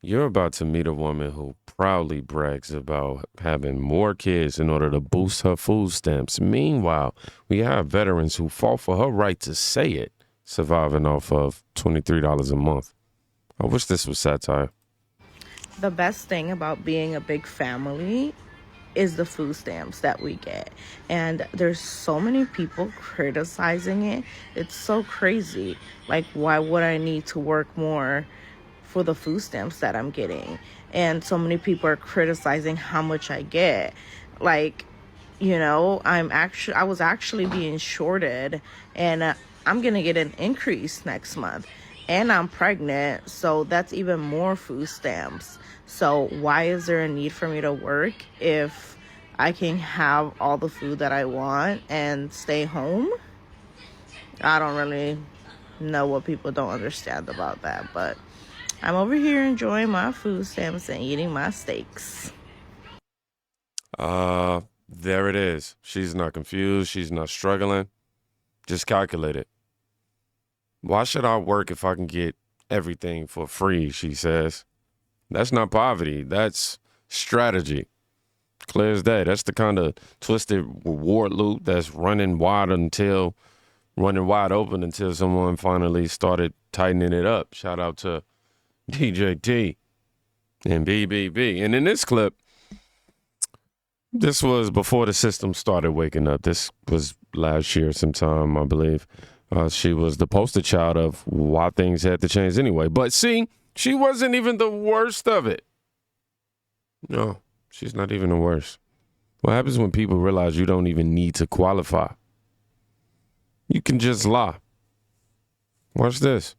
You're about to meet a woman who proudly brags about having more kids in order to boost her food stamps. Meanwhile, we have veterans who fought for her right to say it, surviving off of $23 a month. I wish this was satire. The best thing about being a big family is the food stamps that we get. And there's so many people criticizing it. It's so crazy. Like, why would I need to work more for the food stamps that I'm getting? And so many people are criticizing how much I get. Like, I was actually being shorted, and I'm gonna get an increase next month, and I'm pregnant, so that's even more food stamps. So why is there a need for me to work if I can have all the food that I want and stay home? I don't really know what people don't understand about that, but I'm over here enjoying my food stamps and eating my steaks. There it is. She's not confused. She's not struggling. Just calculate it. Why should I work if I can get everything for free, she says. That's not poverty. That's strategy. Clear as day. That's the kind of twisted reward loop that's running wide open until someone finally started tightening it up. Shout out to DJT and BBB. And in this clip, this was before the system started waking up. This was last year sometime, I believe. She was the poster child of why things had to change anyway. But see, she wasn't even the worst of it. No, she's not even the worst. What happens when people realize you don't even need to qualify? You can just lie. Watch this.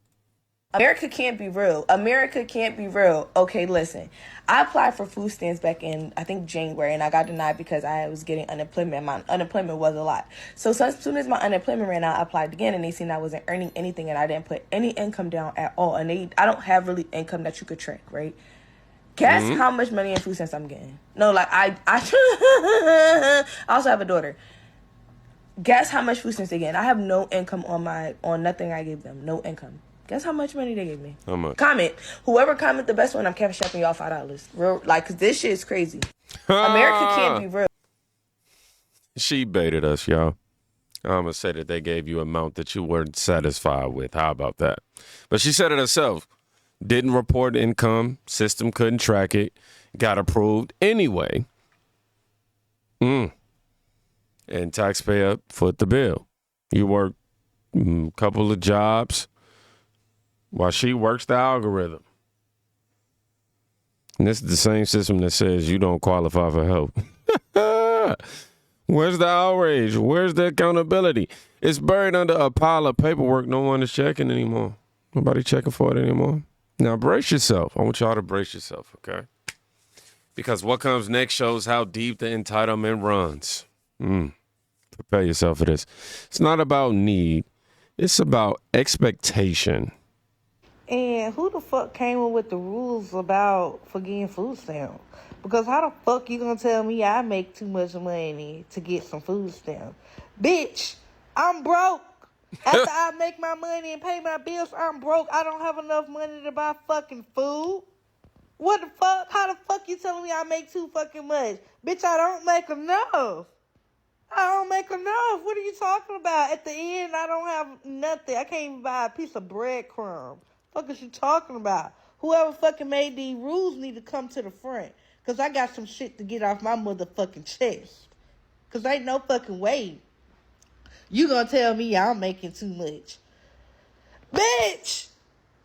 America can't be real. America can't be real. Okay, listen. I applied for food stamps back in, I think, January, and I got denied because I was getting unemployment. My unemployment was a lot. So as soon as my unemployment ran out, I applied again, and they seen I wasn't earning anything, and I didn't put any income down at all. And I don't have really income that you could track, right? Guess how much money in food stamps I'm getting? No, like, I also have a daughter. Guess how much food stamps they get? I have no income on nothing I gave them. No income. Guess how much money they gave me? How much? Comment. Whoever comment the best one, I'm Cashapping y'all $5. Real, like, cause this shit is crazy. America can't be real. She baited us, y'all. I'm going to say that they gave you an amount that you weren't satisfied with. How about that? But she said it herself. Didn't report income. System couldn't track it. Got approved anyway. And taxpayer foot the bill. You work a couple of jobs while she works the algorithm. And this is the same system that says you don't qualify for help. Where's the outrage? Where's the accountability? It's buried under a pile of paperwork no one is checking anymore. Nobody checking for it anymore. Now brace yourself. I want y'all to brace yourself, okay? Because what comes next shows how deep the entitlement runs. Prepare yourself for this. It's not about need. It's about expectation. And who the fuck came up with the rules about for getting food stamps? Because how the fuck you gonna tell me I make too much money to get some food stamps? Bitch, I'm broke. After I make my money and pay my bills, I'm broke. I don't have enough money to buy fucking food. What the fuck? How the fuck you telling me I make too fucking much? Bitch, I don't make enough. I don't make enough. What are you talking about? At the end, I don't have nothing. I can't even buy a piece of breadcrumbs. Fuck is you talking about? Whoever fucking made these rules need to come to the front. Because I got some shit to get off my motherfucking chest. Because ain't no fucking way you gonna tell me I'm making too much. Bitch!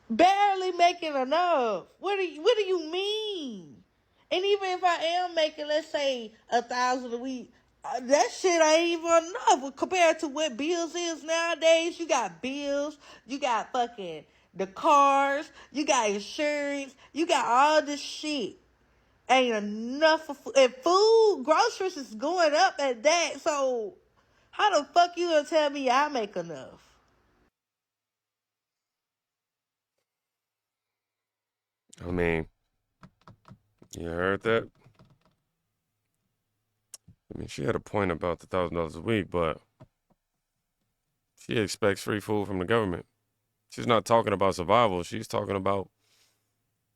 Barely making enough. What do you mean? And even if I am making, let's say, 1,000 a week, that shit ain't even enough compared to what bills is nowadays. You got bills, you got fucking the cars, you got insurance, you got all this shit. Ain't enough for food. And food, groceries is going up at that. So how the fuck you gonna tell me I make enough? I mean, you heard that? I mean, she had a point about the $1,000 a week, but she expects free food from the government. She's not talking about survival. She's talking about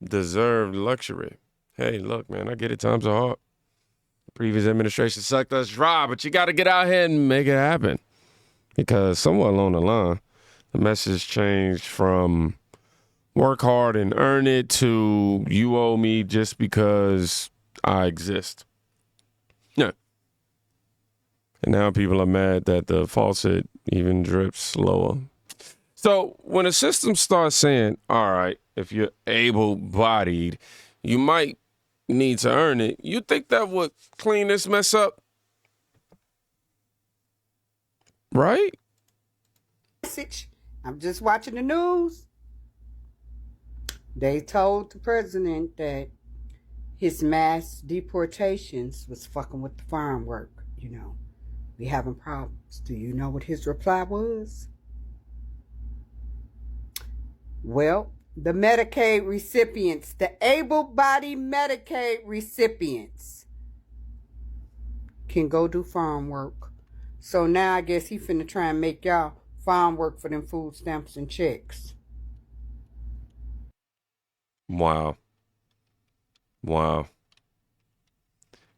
deserved luxury. Hey, look, man, I get it. Times are hard. The previous administration sucked us dry, but you got to get out here and make it happen. Because somewhere along the line, the message changed from work hard and earn it to you owe me just because I exist. Yeah. And now people are mad that the faucet even drips slower. So when a system starts saying, all right, if you're able-bodied, you might need to earn it, you think that would clean this mess up? Right? I'm just watching the news. They told the president that his mass deportations was fucking with the farm work. We having problems. Do you know what his reply was? Well, the Medicaid recipients, the able-bodied Medicaid recipients can go do farm work. So now I guess he finna try and make y'all farm work for them food stamps and checks. Wow.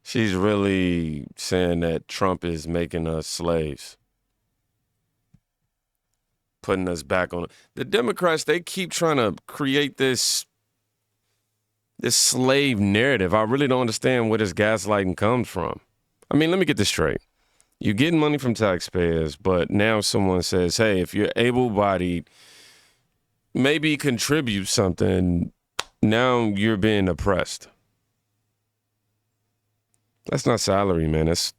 She's really saying that Trump is making us slaves. Putting us back on. The Democrats, they keep trying to create this slave narrative. I really don't understand where this gaslighting comes from. I mean, let me get this straight. You're getting money from taxpayers, but now someone says, hey, if you're able-bodied, maybe contribute something. Now you're being oppressed. That's not salary, man. That's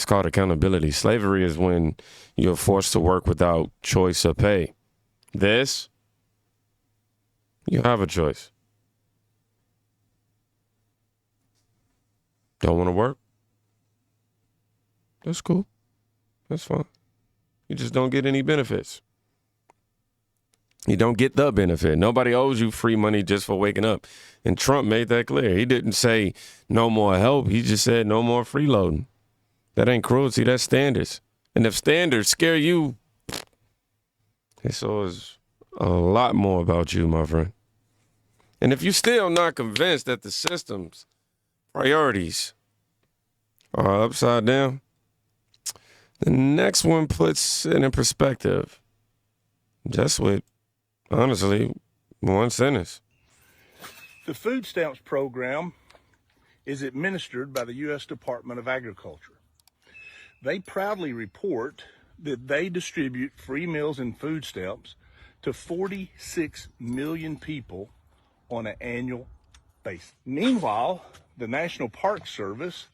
called accountability. Slavery is when you're forced to work without choice or pay. This, you have a choice. Don't want to work? That's cool. That's fine. You just don't get any benefits. You don't get the benefit. Nobody owes you free money just for waking up. And Trump made that clear. He didn't say no more help. He just said no more freeloading. That ain't cruelty. That's standards. And if standards scare you, it says a lot more about you, my friend. And if you're still not convinced that the system's priorities are upside down, the next one puts it in perspective. Just with, honestly, one sentence. The food stamps program is administered by the U.S. Department of Agriculture. They proudly report that they distribute free meals and food stamps to 46 million people on an annual basis. Meanwhile, the National Park Service,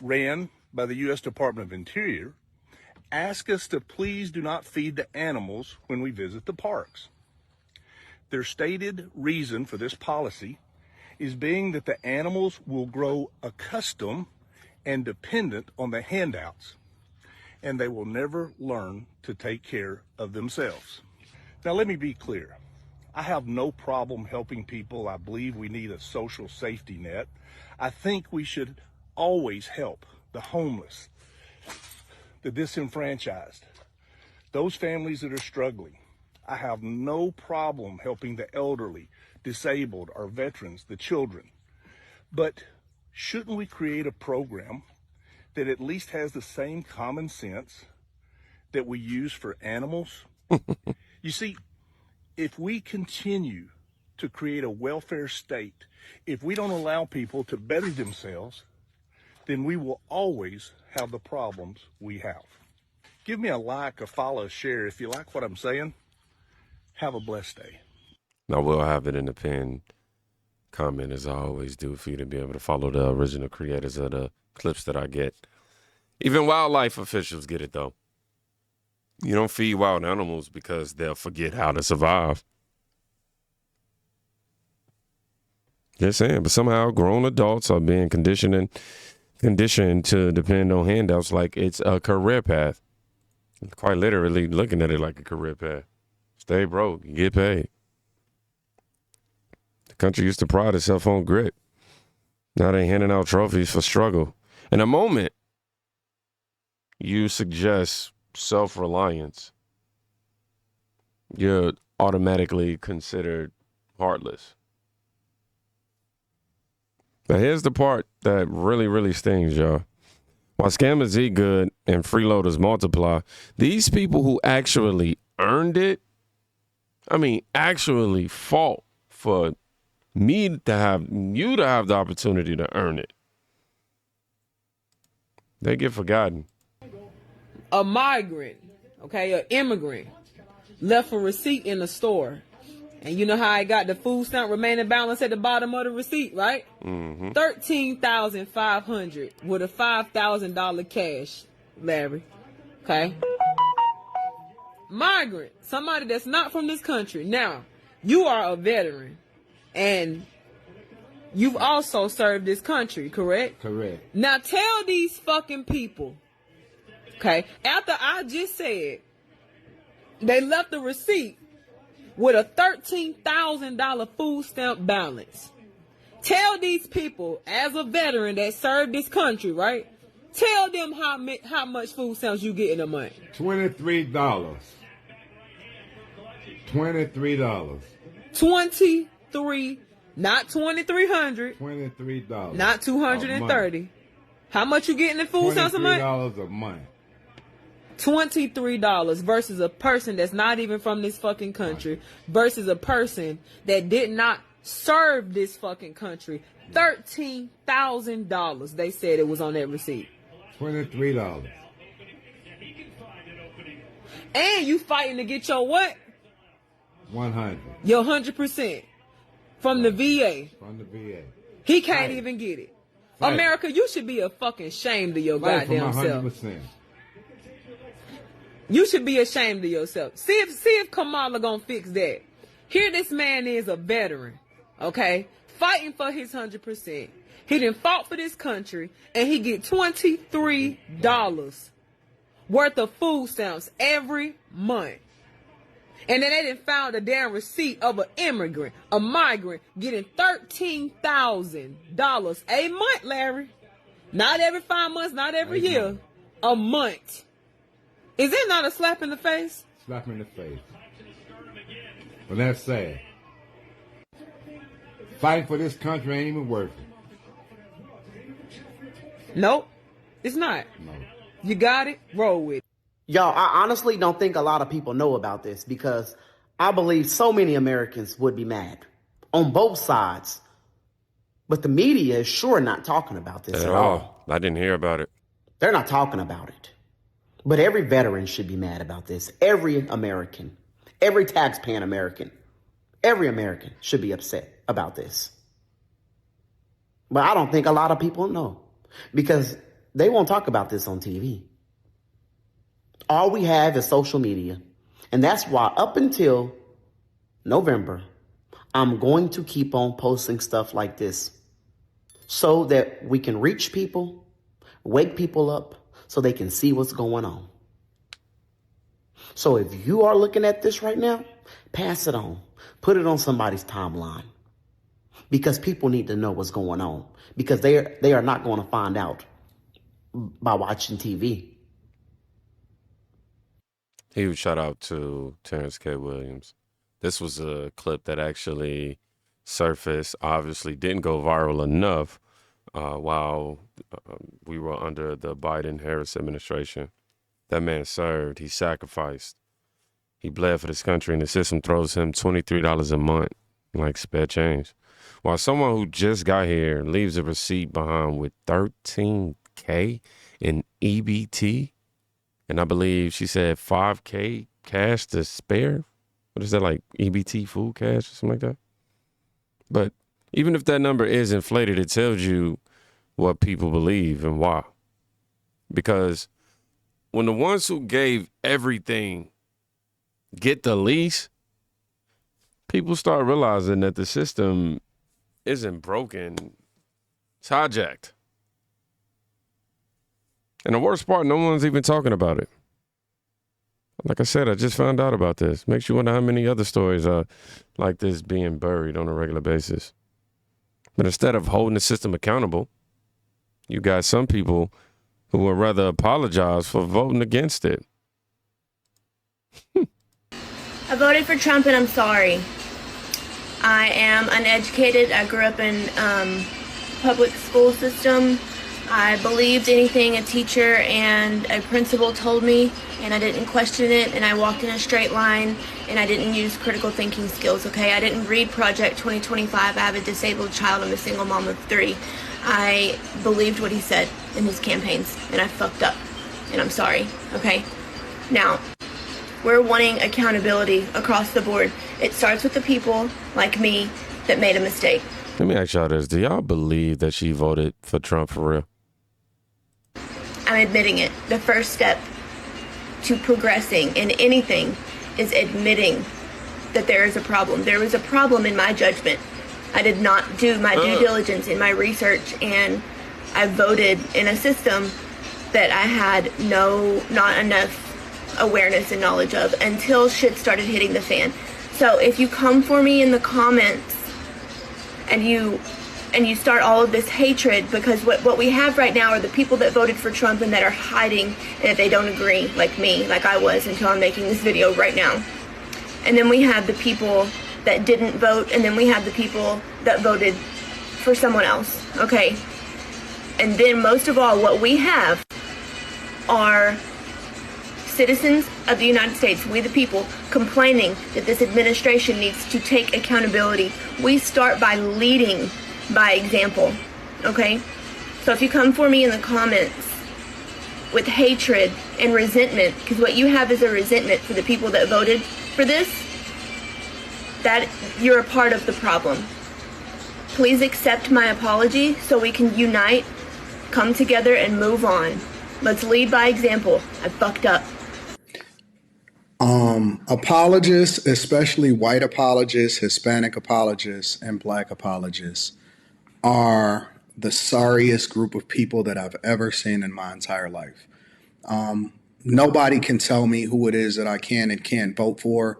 ran by the U.S. Department of Interior, ask us to please do not feed the animals when we visit the parks. Their stated reason for this policy is being that the animals will grow accustomed and dependent on the handouts, and they will never learn to take care of themselves. Now, let me be clear. I have no problem helping people. I believe we need a social safety net. I think we should always help the homeless, the disenfranchised, those families that are struggling. I have no problem helping the elderly, disabled, our veterans, the children. But shouldn't we create a program that at least has the same common sense that we use for animals? You see, if we continue to create a welfare state, if we don't allow people to better themselves, then we will always have the problems we have. Give me a like, a follow, a share if you like what I'm saying. Have a blessed day. I will have it in the pinned comment, as I always do, for you to be able to follow the original creators of the clips that I get. Even wildlife officials get it, though. You don't feed wild animals because they'll forget how to survive. Just saying, but somehow grown adults are being conditioned to depend on handouts like it's a career path. Quite literally looking at it like a career path. Stay broke, you get paid. The country used to pride itself on grit. Now they handing out trophies for struggle. In a moment, you suggest self-reliance. You're automatically considered heartless. But here's the part that really, really stings, y'all. While scammers eat good and freeloaders multiply, these people who actually earned it, actually fought for you to have the opportunity to earn it, they get forgotten. A migrant, okay, an immigrant, left a receipt in the store. And you know how I got the food stamp remaining balance at the bottom of the receipt, right? Mm-hmm. $13,500 with a $5,000 cash, Larry. Okay? Migrant, somebody that's not from this country. Now, you are a veteran, and you've also served this country, correct? Correct. Now tell these fucking people, okay, after I just said they left the receipt with a $13,000 food stamp balance. Tell these people, as a veteran that served this country, right? Tell them how much food stamps you get in a month. $23. $23. 23, not 2,300. $23. Not 230. How much you getting in food stamps a month? $23 a month. $23 versus a person that's not even from this fucking country versus a person that did not serve this fucking country. $13,000 they said it was on that receipt. $23. And you fighting to get your what? 100. Your 100% from the VA. From the VA. He can't even get it. Fight. America, you should be ashamed of your Fight goddamn for my self. 100%. You should be ashamed of yourself. See if Kamala gonna fix that. Here this man is a veteran, okay? Fighting for his 100%. He done fought for this country, and he get $23 worth of food stamps every month. And then they done found a damn receipt of an immigrant, a migrant, getting $13,000 a month, Larry. Not every 5 months, not every year. A month. Is it not a slap in the face? Slap in the face. But that's sad. Fighting for this country ain't even worth it. Nope, it's not. No. You got it, roll with it. Y'all, I honestly don't think a lot of people know about this because I believe so many Americans would be mad on both sides. But the media is sure not talking about this at all. I didn't hear about it. They're not talking about it. But every veteran should be mad about this. Every American, every taxpaying American, every American should be upset about this. But I don't think a lot of people know because they won't talk about this on TV. All we have is social media. And that's why up until November, I'm going to keep on posting stuff like this so that we can reach people, wake people up, so they can see what's going on. So if you are looking at this right now, pass it on. Put it on somebody's timeline. Because people need to know what's going on. Because they are not going to find out by watching TV. Huge shout out to Terrence K. Williams. This was a clip that actually surfaced, obviously didn't go viral enough while we were under the Biden-Harris administration. That man served. He sacrificed. He bled for this country, and the system throws him $23 a month, like spare change. While someone who just got here leaves a receipt behind with $13K in EBT, and I believe she said $5K cash to spare. What is that, like EBT food cash or something like that? But even if that number is inflated, it tells you what people believe and why. Because when the ones who gave everything get the least, people start realizing that the system isn't broken. It's hijacked. And the worst part, no one's even talking about it. Like I said, I just found out about this. Makes you wonder how many other stories are like this being buried on a regular basis. But instead of holding the system accountable, you got some people who would rather apologize for voting against it. I voted for Trump and I'm sorry. I am uneducated. I grew up in public school system. I believed anything a teacher and a principal told me, and I didn't question it, and I walked in a straight line, and I didn't use critical thinking skills, okay? I didn't read Project 2025. I have a disabled child. I'm a single mom of 3. I believed what he said in his campaigns, and I fucked up, and I'm sorry, okay? Now, we're wanting accountability across the board. It starts with the people like me that made a mistake. Let me ask y'all this. Do y'all believe that she voted for Trump for real? I'm admitting it. The first step to progressing in anything is admitting that there is a problem. There was a problem in my judgment. I did not do my due diligence in my research, and I voted in a system that I had not enough awareness and knowledge of until shit started hitting the fan. So if you come for me in the comments and you start all of this hatred, because what we have right now are the people that voted for Trump and that are hiding and that they don't agree, like me, like I was until I'm making this video right now. And then we have the people that didn't vote, and then we have the people that voted for someone else, okay? And then most of all, what we have are citizens of the United States, we the people, complaining that this administration needs to take accountability. We start by leading by example, okay? So if you come for me in the comments with hatred and resentment, because what you have is a resentment for the people that voted for this, that you're a part of the problem. Please accept my apology so we can unite, come together, and move on. Let's lead by example. I fucked up. Apologists, especially white apologists, Hispanic apologists, and black apologists, are the sorriest group of people that I've ever seen in my entire life. Nobody can tell me who it is that I can and can't vote for.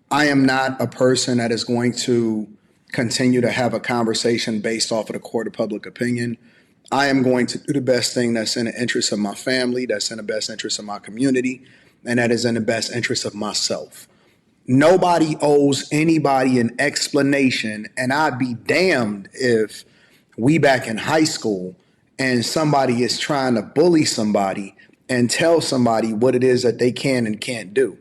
I am not a person that is going to continue to have a conversation based off of the court of public opinion. I am going to do the best thing that's in the interest of my family, that's in the best interest of my community, and that is in the best interest of myself. Nobody owes anybody an explanation, and I'd be damned if we back in high school and somebody is trying to bully somebody and tell somebody what it is that they can and can't do.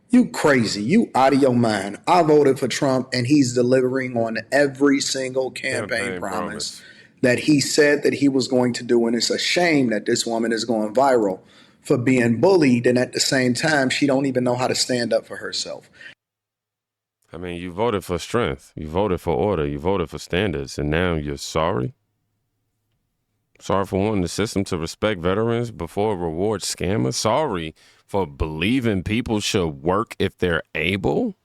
You crazy. You out of your mind. I voted for Trump, and he's delivering on every single campaign promise that he said that he was going to do, and it's a shame that this woman is going viral for being bullied, and at the same time, she don't even know how to stand up for herself. I mean, you voted for strength. You voted for order. You voted for standards, and now you're sorry? Sorry for wanting the system to respect veterans before reward scammers? Sorry for believing people should work if they're able?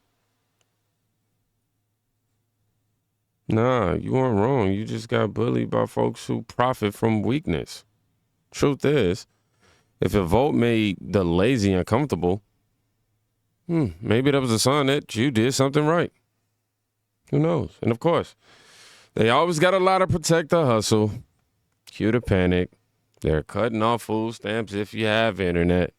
Nah, you weren't wrong. You just got bullied by folks who profit from weakness. Truth is, if a vote made the lazy uncomfortable, maybe that was a sign that you did something right. Who knows? And of course, they always got a lot to protect the hustle. Cue the panic. They're cutting off food stamps if you have internet.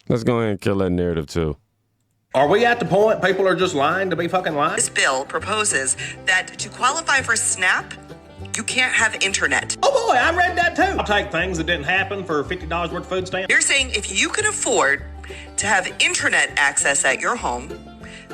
Let's go ahead and kill that narrative too. Are we at the point people are just lying to be fucking lying? This bill proposes that to qualify for SNAP, you can't have internet. Oh boy, I read that too. I'll take things that didn't happen for $50 worth of food stamps. You're saying if you can afford to have internet access at your home,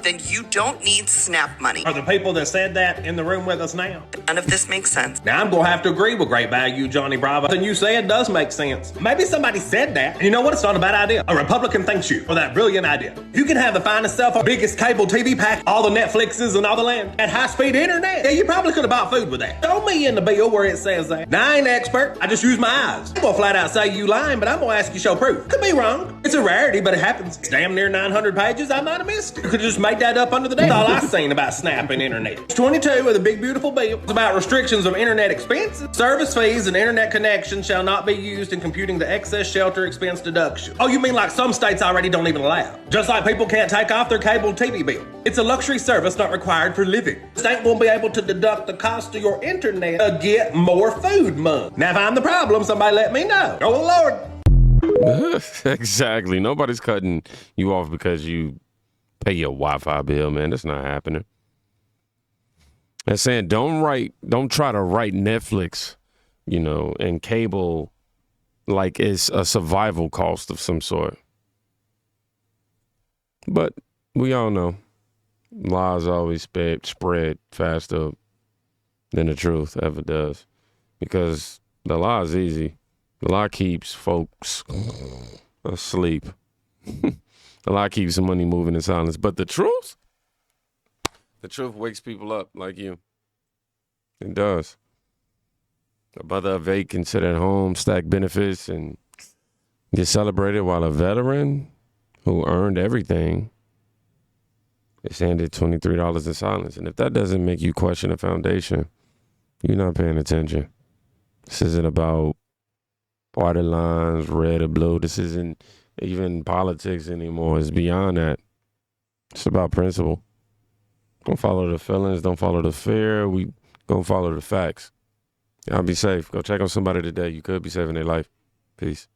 then you don't need SNAP money. Are the people that said that in the room with us now? None of this makes sense. Now I'm going to have to agree with great value, Johnny Bravo. And you said does make sense. Maybe somebody said that. And you know what? It's not a bad idea. A Republican thanks you for that brilliant idea. You can have the finest cell phone, biggest cable TV pack, all the Netflixes and all the land, and high-speed internet. Yeah, you probably could have bought food with that. Show me in the bill where it says that. Now, I ain't an expert. I just use my eyes. I'm going to flat out say you lying, but I'm going to ask you to show proof. Could be wrong. It's a rarity, but it happens. It's damn near 900 pages. I might have missed it. You could have just made that up under the desk. That's all I've seen about Snap and internet. It's 22 with a big beautiful bill. It's about restrictions of internet expenses. Service fees and internet connections shall not be used in computing the excess shelter expense deduction. Oh, you mean like some states already don't even allow? Just like people can't take off their cable TV bill. It's a luxury service not required for living. The state won't be able to deduct the cost of your internet to get more food money. Now, if I'm the problem, somebody let me know. Oh, Lord. Exactly. Nobody's cutting you off because you pay your Wi-Fi bill, man. That's not happening. They're saying don't try to write Netflix, and cable like it's a survival cost of some sort. But we all know lies always spread faster than the truth ever does, because the lie is easy. The lie keeps folks asleep. The lie keeps the money moving in silence. But the truth wakes people up like you. It does. A brother of 8 can sit at home, stack benefits, and get celebrated, while a veteran who earned everything is handed $23 in silence. And if that doesn't make you question the foundation, you're not paying attention. This isn't about party lines, red or blue. This isn't even politics anymore. It's beyond that. It's about principle. Don't follow the feelings. Don't follow the fear. We gonna follow the facts. Y'all be safe. Go check on somebody today. You could be saving their life. Peace.